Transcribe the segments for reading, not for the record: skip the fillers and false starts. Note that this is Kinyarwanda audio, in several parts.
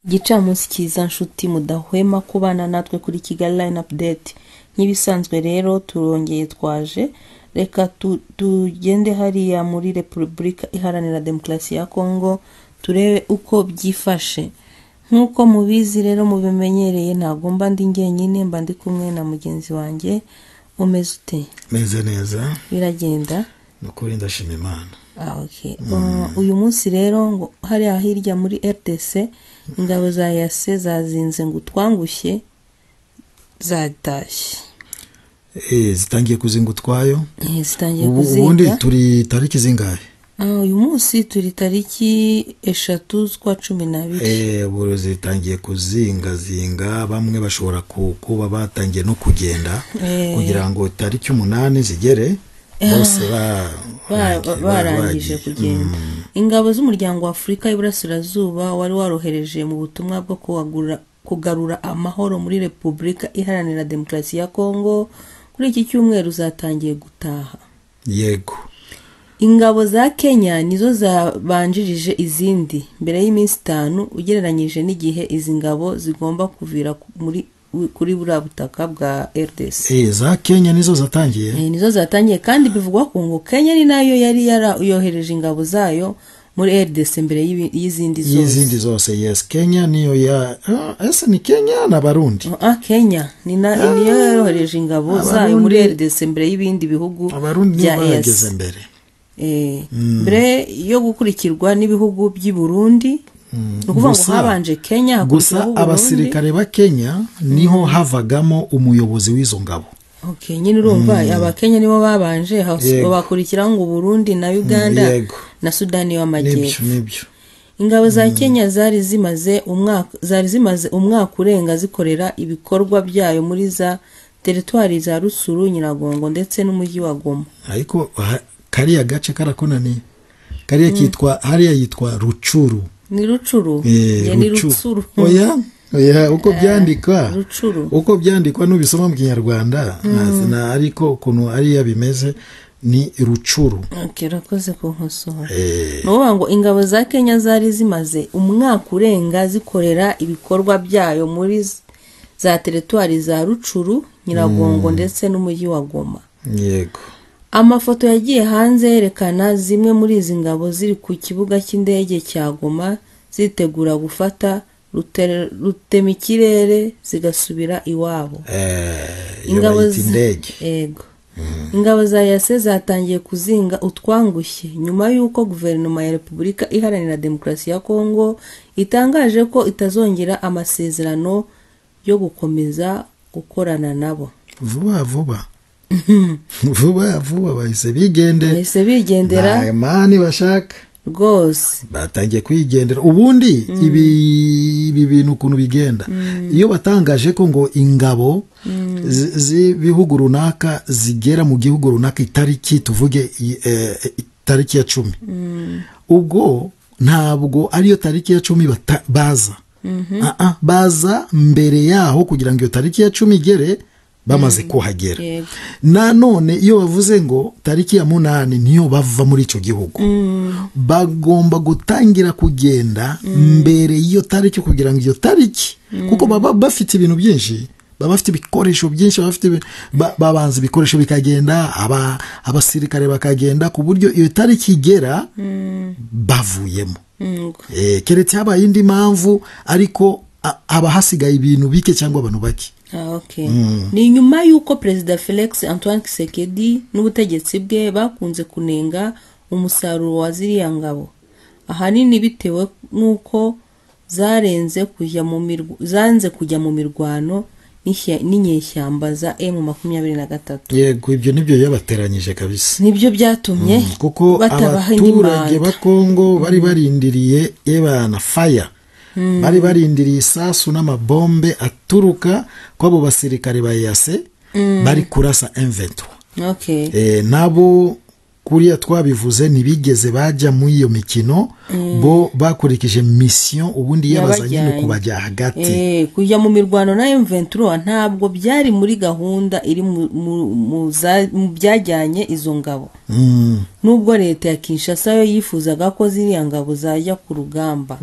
Gicamunsi cyiza nshuti mudahwema kubana natwe kuri Kigali Line Update. Nk'ibisanzwe rero turongeye twaje reka tugende hariya muri Repubulika Iharanira Demokarasi ya Congo turebe uko byifashe. Nkuko mubizi rero mubimenyereye ntabwo mba ndi njyenyine, mba ndi kumwe na mugenzi wanjye. Umeze ute? Meze neza. Biragenda? Nukuri ndashima Imana. Okay. Uyu munsi rero ngo hari ahirya muri RDC ingabo za YANZE zazinze ngo twangushye zatashye. Zitangiye kuzingutwayo. Zitangiye kuzinga. Ubundi turi tariki zingahe? Uyu munsi turi tariki 3 z'ukwa 12. Buru zitangiye kuzinga bamwe bashobora kuba batangiye no kugenda kugira ngo tariki 8 zigere bose barangije kugenda. Ingabo z'umuryango wa Afrika y'Iburasirazuba wari warohereje mu butumwa bwo kugarura amahoro muri Repubulika Iharanira Demokarasi ya Congo kuri iki cyumweru zatangiye gutaha. Yego. Ingabo za Kenya nizo zabanjirije izindi mbere y'iminsi 5 ugereranyije n'igihe izi ngabo zigomba kuvira kuri buriya butaka bwa RDC. Za Kenya nizo zatangiye. Nizo zatangiye kandi bivugwa ko ngo Kenya ni nayo yari yohereje ingabo zayo muri RDC mbere y'izindi zose. Y'izindi zose, yes. Kenya niyo ese ni Kenya na Barundi. Kenya niyo yohereje ingabo zayo muri RDC mbere y'ibindi bihugu bya EAC. Mbere yo gukurikirwa n'ibihugu by'i Burundi. Nukuvuga ngo habanje Kenya gusa abasirikare ba Kenya niho havagamo umuyobozi w'izo ngabo. Okay, nyine urumva aba Kenya nibo babanje bakurikira ngo Burundi na Uganda na Sudani y'Amajyepfo. Ingabo za Kenya zari zimaze umwaka urenga zikorera ibikorwa byayo muri za teritwari za Rusuru, Nyiragongo ndetse n'umujyi wa Goma. Ariko kariya gace karakonani. Kariya kitwa hariya yitwa Rucuru. Ni Rucuru. Ni Rucuru. Oya uko byandikwa. Rucuru. Uko byandikwa n'ubisoma mu Kinyarwanda na ariko kuno ari yabimeze ni Rucuru. Okay, rakoze ko nkosora. No ngo ingabo za Kenya zari zimaze umwaka urenga zikorera ibikorwa byayo muri za teritwari za Rucuru, Nyiragongo ndetse n'umujyi wa Goma. Yego. Amafoto yagiye hanze yerekana zimwe muri izi ngabo ziri ku kibuga cy'indege cya Goma zitegura gufata rutemikirere zigasubira iwabo. Ingabo z'indege. Yego. Ingabo za YANZE zatangiye kuzinga utwangushye nyuma y'uko guverinoma ya Repubulika Iharanira Demokarasi ya Congo itangaje ko itazongera amasezerano yo gukomeza gukorana nabo. Vuba bahise bigendera. Nta mani bashaka. Rwose batangiye kwigendera. Ubundi ibi bintu ukuntu bigenda iyo batangaje ko ngo ingabo z'ibihugu runaka zigera mu gihugu runaka itariki tuvuge itariki ya 10, ubwo ntabwo ariyo tariki ya 10 baza. Baza mbere yaho kugira ngo iyo tariki ya 10 igere bamaze kuhagera. Nanone iyo bavuze ngo tariki ya 8 niyo bava muri ico gihugu, bagomba gutangira kugenda mbere iyo tariki kugira ngo iyo tariki kuko baba bafite ibintu byinshi, baba bafite ibikoresho byinshi, babanza ibikoresho bikagenda, abasirikare bakagenda ku buryo iyo tariki igera bavuyemo. Keretse haba indi mpamvu ariko abahasigaye ibintu bike cyangwa abantu bake. Okay. Ni nyuma y'uko President Felix Antoine Tshisekedi n'ubutegetsi bwe bakunze kunenga umusaruro wa ziriya ngabo. Ahanini bitewe nuko zanze kujya mu mirwano n'inyeshyamba za M23. Yego, ibyo nibyo yabateranyije kabisa. Nibyo byatumye kuko abaturage ba Congo bari barindiriye na fire. Bari barindiriye isasu n'amabombe aturuka kw'abo basirikare ba YANZE bari kurasa M23. Nabo kuriya twabivuze ntibigeze bajya mu iyo mikino, bo bakurikije mission ubundi yabazanye no kubajya hagati. Kujya mu mirwano na M23 ntabwo byari muri gahunda iri mu byajyanye izo ngabo. Nubwo leta ya Kinshasa yo yifuzaga ko ziriya ngabo zajya ku rugamba.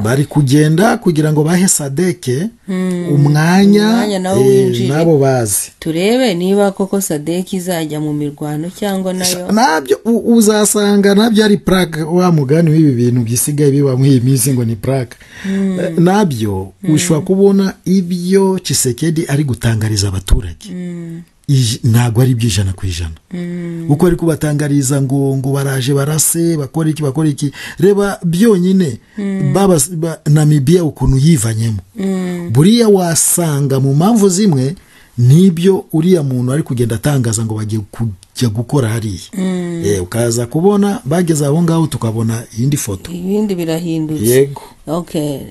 bari kugenda kugira ngo bahe sadeke umwanya nabo bazi turebe niba koko sadeke izajya mu mirwano cyangwa nayo nabyo uzasanga nabyo ari prague wa mugani w'ibi bintu byisigaye biba mu iyi minsi ngo ni prague nabyo ushobora kubona ibyo Tshisekedi ari gutangariza abaturage ntabwo ari by'ijana ku ijana uko ari kubatangariza ngo baraje barase bakora iki reba byonyine Namibia ukuntu yivanyemo buriya wasanga mu mpamvu zimwe nibyo uriya muntu ari kugenda atangaza ngo bagiye kujya gukora hariya ukaza kubona bageze aho ngaho tukabona iyindi foto ibindi birahindutse yego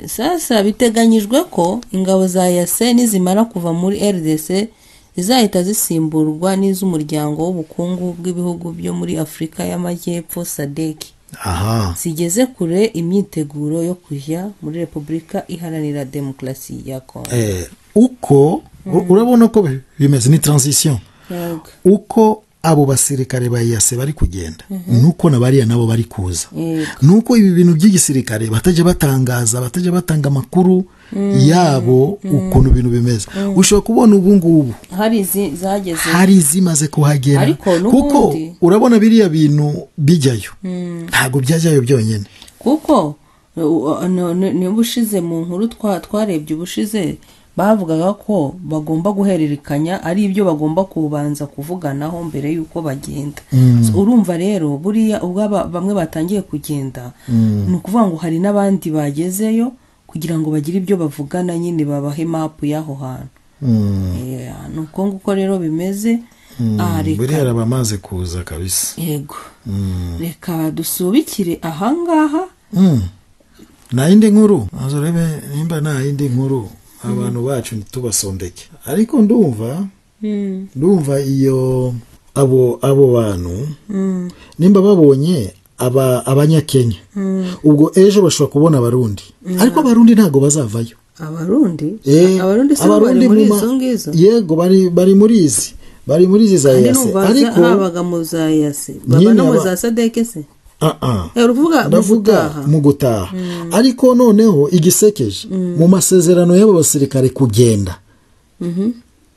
sasa biteganyijwe ko ingabo za YANZE nizimara kuva muri RDC zizahita zisimburwa n'iz'umuryango w'ubukungu bw'ibihugu byo muri Afrika y'Amajyepfo SADC zigeze kure imyiteguro yo kujya muri Repubulika Iharanira Demokarasi ya Congo uko urabona ko bimeze ni transition uko abo basirikare ba YANZE bari kugenda nuko nabariya nabo bari kuza nuko ibi bintu by'igisirikare batajya batangaza batajya batanga makuru yabo ukuntu bintu bimeze ushobora kubona ubu ngubu hari zimaze kuhagera kuko urabona biriya bintu bijyayo ntabwo byajyayo byonyine kuko niba ushize mu nkuru twarebye ubushize bavugaga ko bagomba guhererekanya ari ibyo bagomba kubanza kuvuganaho mbere yuko bagenda urumva rero buriya ubwo bamwe batangiye kugenda ni ukuvuga ngo hari n'abandi bagezeyo kugira ngo bagire ibyo bavugana nyine babahe mapu y'aho hantu ni uko nguko rero bimeze buriya bamaze kuza kabisa yego reka dusubikire ahangaha nta yindi nkuru azorebe nimba nta yindi nkuru abantu bacu ntitubasondeke ariko ndumva iyo abo bantu nimba babonye abanyakenya ubwo ejo bashobora kubona abarundi ariko abarundi ntago bazavayo abarundi bari muri izo ngizo yego bari muri izi za YANZE ariko habaga mu za YANZE baba no mu za SADC se ndavuga mu gutaha ariko noneho igisekeje mu masezerano y'abo basirikare kugenda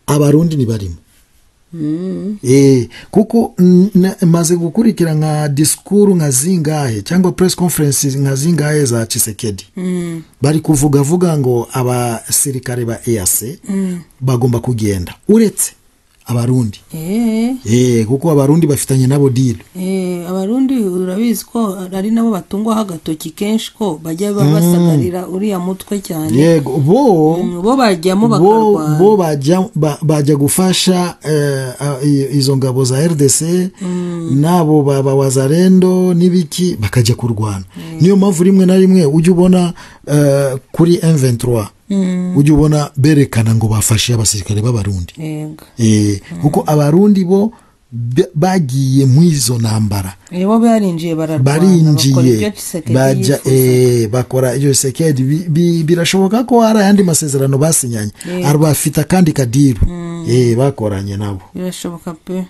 abarundi ni barimo kuko maze gukurikira nka disikuru nka zingahe cyangwa press conference nka zingahe za Tshisekedi bari kuvuga ngo abasirikare ba YANZE bagomba kugenda uretse abarundi kuko abarundi bafitanye nabo deal abarundi urabizi ko ari nabo batungwa hagatoki kenshi ko bajya basagarira uriya mutwe cyane yego bo bajyamo bakarwana bo bajya gufasha izo ngabo za RDC nabo baba wazarendo nibiki bakajya kurwana niyo mpamvu rimwe na rimwe ujye ubona kuri M23 ujye ubona berekana ngo bafashe abasirikare b'abarundi kuko abarundi bo bagiye mu izo ntambara bo barinjiye bajya bakora iyo Tshisekedi birashoboka ko hari ayandi masezerano basinyanye bafite akandi kadiru bakoranye nabo birashoboka pe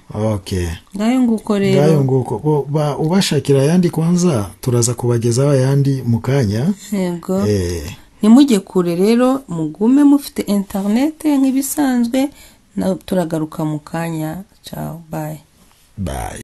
ngayo nguko rero ubashakira ayandi kwanza turaza kubagezaho ayandi mu kanya yego nimujye kure rero mugume mufite internet nk'ibisanzwe turagaruka mu kanya ciao bye